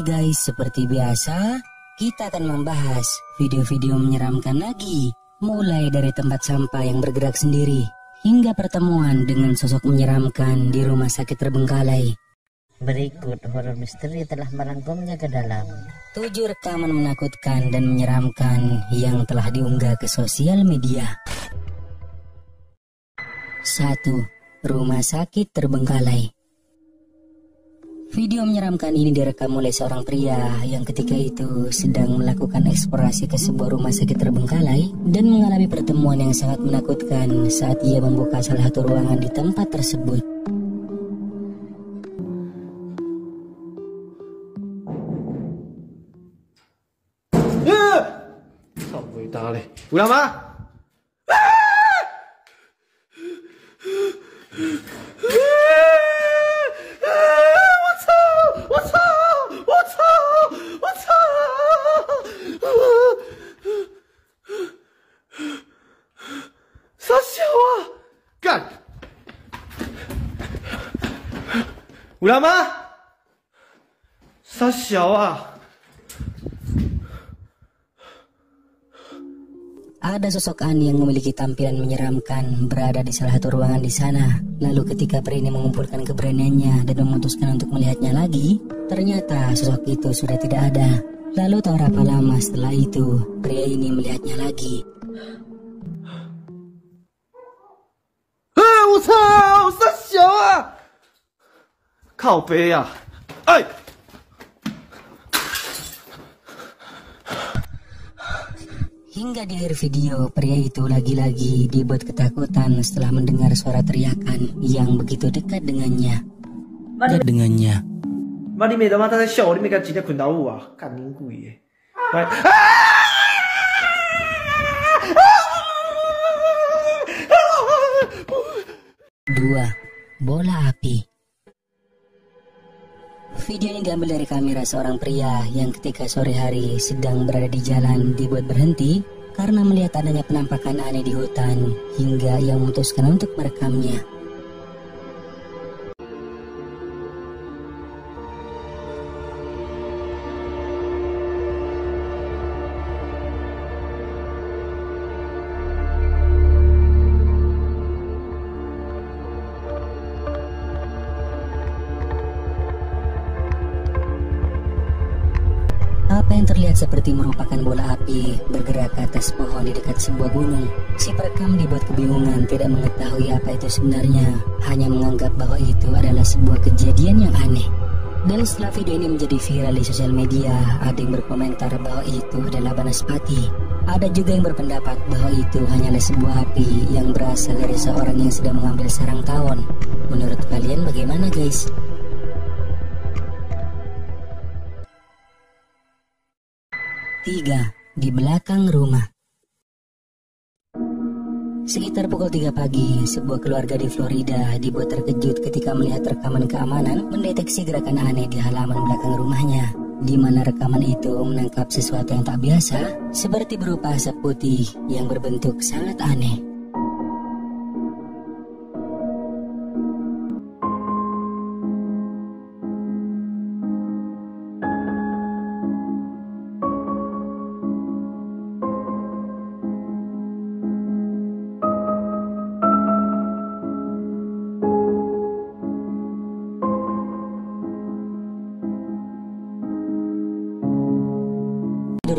guys, seperti biasa, kita akan membahas video-video menyeramkan lagi. Mulai dari tempat sampah yang bergerak sendiri, hingga pertemuan dengan sosok menyeramkan di rumah sakit terbengkalai. Berikut horor misteri telah merangkumnya ke dalam 7 rekaman menakutkan dan menyeramkan yang telah diunggah ke sosial media. 1. Rumah sakit terbengkalai. Video menyeramkan ini direkam oleh seorang pria yang ketika itu sedang melakukan eksplorasi ke sebuah rumah sakit terbengkalai dan mengalami pertemuan yang sangat menakutkan saat ia membuka salah satu ruangan di tempat tersebut. Ada sosok aneh yang memiliki tampilan menyeramkan berada di salah satu ruangan di sana. Lalu ketika pria ini mengumpulkan keberaniannya dan memutuskan untuk melihatnya lagi, ternyata sosok itu sudah tidak ada. Lalu tak berapa lama setelah itu, pria ini melihatnya lagi. Hingga di akhir video, pria itu lagi-lagi dibuat ketakutan setelah mendengar suara teriakan yang begitu dekat dengannya. Dua, bola api. Video ini diambil dari kamera seorang pria yang ketika sore hari sedang berada di jalan dibuat berhenti karena melihat adanya penampakan aneh di hutan hingga ia memutuskan untuk merekamnya. Apa yang terlihat seperti merupakan bola api bergerak ke atas pohon di dekat sebuah gunung. Si perekam dibuat kebingungan, tidak mengetahui apa itu sebenarnya, hanya menganggap bahwa itu adalah sebuah kejadian yang aneh. Dan setelah video ini menjadi viral di sosial media, ada yang berkomentar bahwa itu adalah banaspati. Ada juga yang berpendapat bahwa itu hanyalah sebuah api yang berasal dari seorang yang sedang mengambil sarang tawon. Menurut kalian bagaimana guys? Tiga, di belakang rumah. Sekitar pukul 3 pagi, sebuah keluarga di Florida dibuat terkejut ketika melihat rekaman keamanan mendeteksi gerakan aneh di halaman belakang rumahnya, di mana rekaman itu menangkap sesuatu yang tak biasa, seperti berupa asap putih yang berbentuk sangat aneh.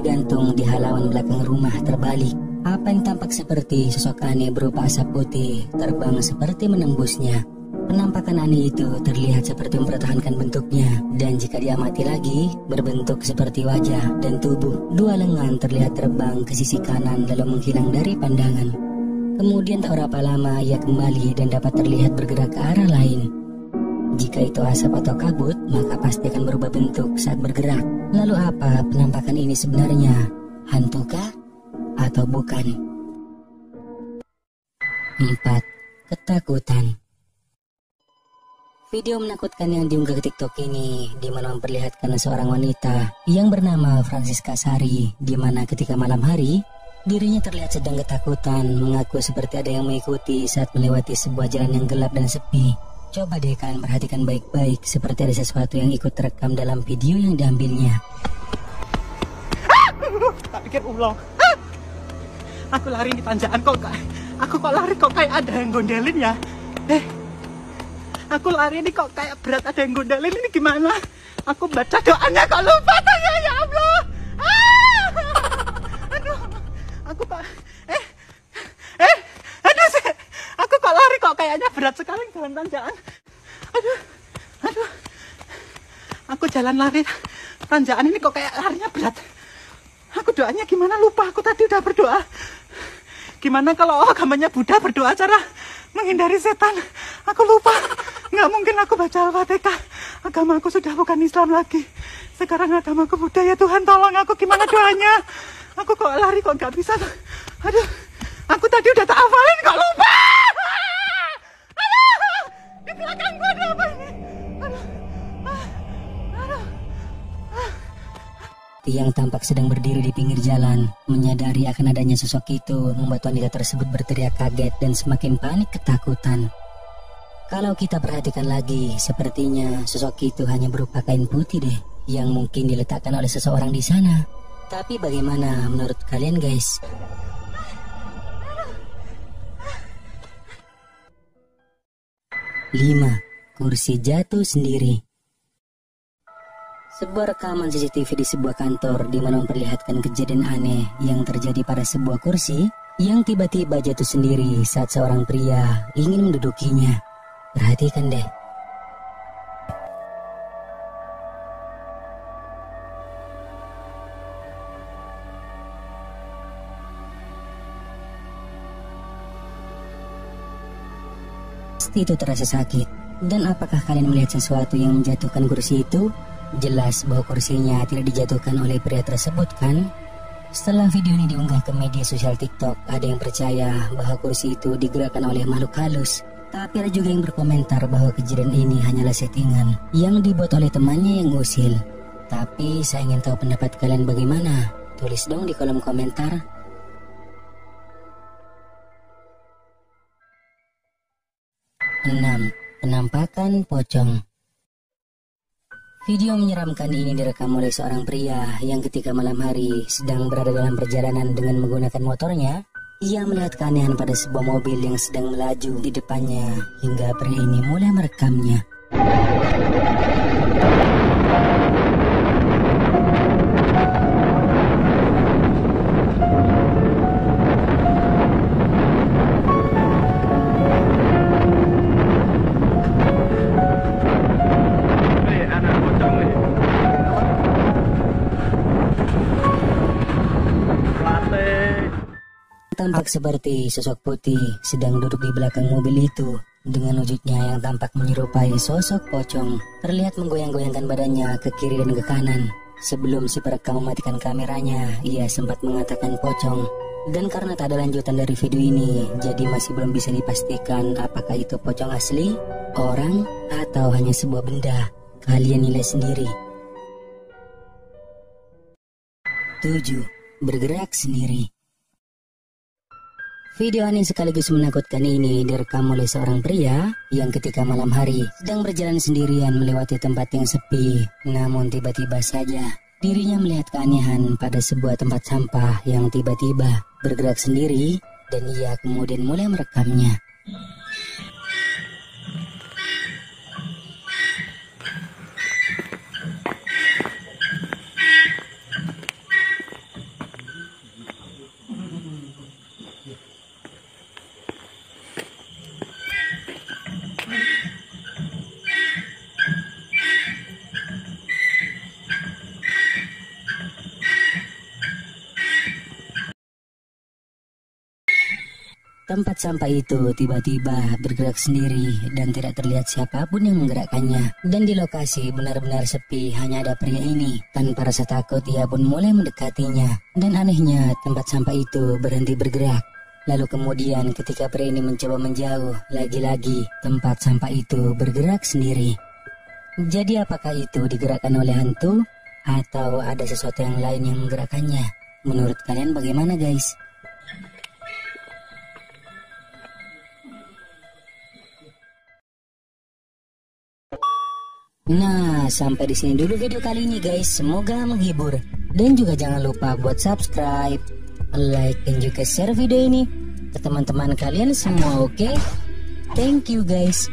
Gantung di halaman belakang rumah terbalik. Apa yang tampak seperti sosok aneh berupa asap putih terbang seperti menembusnya. Penampakan aneh itu terlihat seperti mempertahankan bentuknya, dan jika diamati lagi berbentuk seperti wajah dan tubuh. 2 lengan terlihat terbang ke sisi kanan lalu menghilang dari pandangan. Kemudian tak berapa lama ia kembali dan dapat terlihat bergerak ke arah lain. Jika itu asap atau kabut, maka pasti akan berubah bentuk saat bergerak. Lalu apa penampakan ini sebenarnya? Hantukah? Atau bukan? 4. Ketakutan. Video menakutkan yang diunggah ke TikTok ini di mana memperlihatkan seorang wanita yang bernama Francisca Sari, di mana ketika malam hari dirinya terlihat sedang ketakutan, mengaku seperti ada yang mengikuti saat melewati sebuah jalan yang gelap dan sepi. Coba deh kalian perhatikan baik-baik, seperti ada sesuatu yang ikut terekam dalam video yang diambilnya. Tak pikir ulang. Aku lari di tanjakan aku kok lari kok kayak ada yang gondelin ya. Aku lari ini kok kayak berat ada yang gondelin, ini gimana? Aku baca doanya kok lupa tanya, ya Allah. Aduh, aku kok aduh sih. Aku kok lari kok kayaknya berat sekali jalan tanjakan. Aduh. Aku jalan lari tanjakan ini kok kayak larinya berat. Aku doanya gimana lupa, aku tadi udah berdoa. Gimana kalau agamanya Buddha berdoa cara menghindari setan? Aku lupa. Nggak mungkin aku baca Al-Fatihah. Agamaku sudah bukan Islam lagi. Sekarang agamaku Buddha, ya Tuhan tolong aku, gimana doanya? Aku kok lari kok nggak bisa. Aduh, aku tadi udah tak hafalin kok lupa. Aduh, di belakangku ada apa ini? Yang tampak sedang berdiri di pinggir jalan, menyadari akan adanya sosok itu, membuat wanita tersebut berteriak kaget dan semakin panik ketakutan. Kalau kita perhatikan lagi, sepertinya sosok itu hanya berupa kain putih deh, yang mungkin diletakkan oleh seseorang di sana. Tapi bagaimana menurut kalian guys? Lima, kursi jatuh sendiri. Sebuah rekaman CCTV di sebuah kantor di mana memperlihatkan kejadian aneh yang terjadi pada sebuah kursi yang tiba-tiba jatuh sendiri saat seorang pria ingin mendudukinya. Perhatikan deh. Pasti itu terasa sakit. Dan apakah kalian melihat sesuatu yang menjatuhkan kursi itu? Jelas bahwa kursinya tidak dijatuhkan oleh pria tersebut kan? Setelah video ini diunggah ke media sosial TikTok, ada yang percaya bahwa kursi itu digerakkan oleh makhluk halus. Tapi ada juga yang berkomentar bahwa kejadian ini hanyalah settingan yang dibuat oleh temannya yang usil. Tapi saya ingin tahu pendapat kalian bagaimana? Tulis dong di kolom komentar. 6. Penampakan pocong. Video menyeramkan ini direkam oleh seorang pria yang ketika malam hari sedang berada dalam perjalanan dengan menggunakan motornya. Ia melihat keanehan pada sebuah mobil yang sedang melaju di depannya hingga pria ini mulai merekamnya. Tampak seperti sosok putih sedang duduk di belakang mobil itu dengan wujudnya yang tampak menyerupai sosok pocong. Terlihat menggoyang-goyangkan badannya ke kiri dan ke kanan. Sebelum si perekam mematikan kameranya, ia sempat mengatakan pocong. Dan karena tak ada lanjutan dari video ini, jadi masih belum bisa dipastikan apakah itu pocong asli, orang, atau hanya sebuah benda. Kalian nilai sendiri. 7. Bergerak sendiri. Video aneh sekaligus menakutkan ini direkam oleh seorang pria yang ketika malam hari sedang berjalan sendirian melewati tempat yang sepi. Namun tiba-tiba saja dirinya melihat keanehan pada sebuah tempat sampah yang tiba-tiba bergerak sendiri dan ia kemudian mulai merekamnya. Tempat sampah itu tiba-tiba bergerak sendiri dan tidak terlihat siapapun yang menggerakkannya. Dan di lokasi benar-benar sepi, hanya ada pria ini. Tanpa rasa takut ia pun mulai mendekatinya. Dan anehnya tempat sampah itu berhenti bergerak. Lalu kemudian ketika pria ini mencoba menjauh, lagi-lagi tempat sampah itu bergerak sendiri. Jadi apakah itu digerakkan oleh hantu? Atau ada sesuatu yang lain yang menggerakkannya? Menurut kalian bagaimana guys? Nah, sampai di sini dulu video kali ini guys. Semoga menghibur. Dan juga jangan lupa buat subscribe, like, dan juga share video ini ke teman-teman kalian semua, oke? Thank you guys.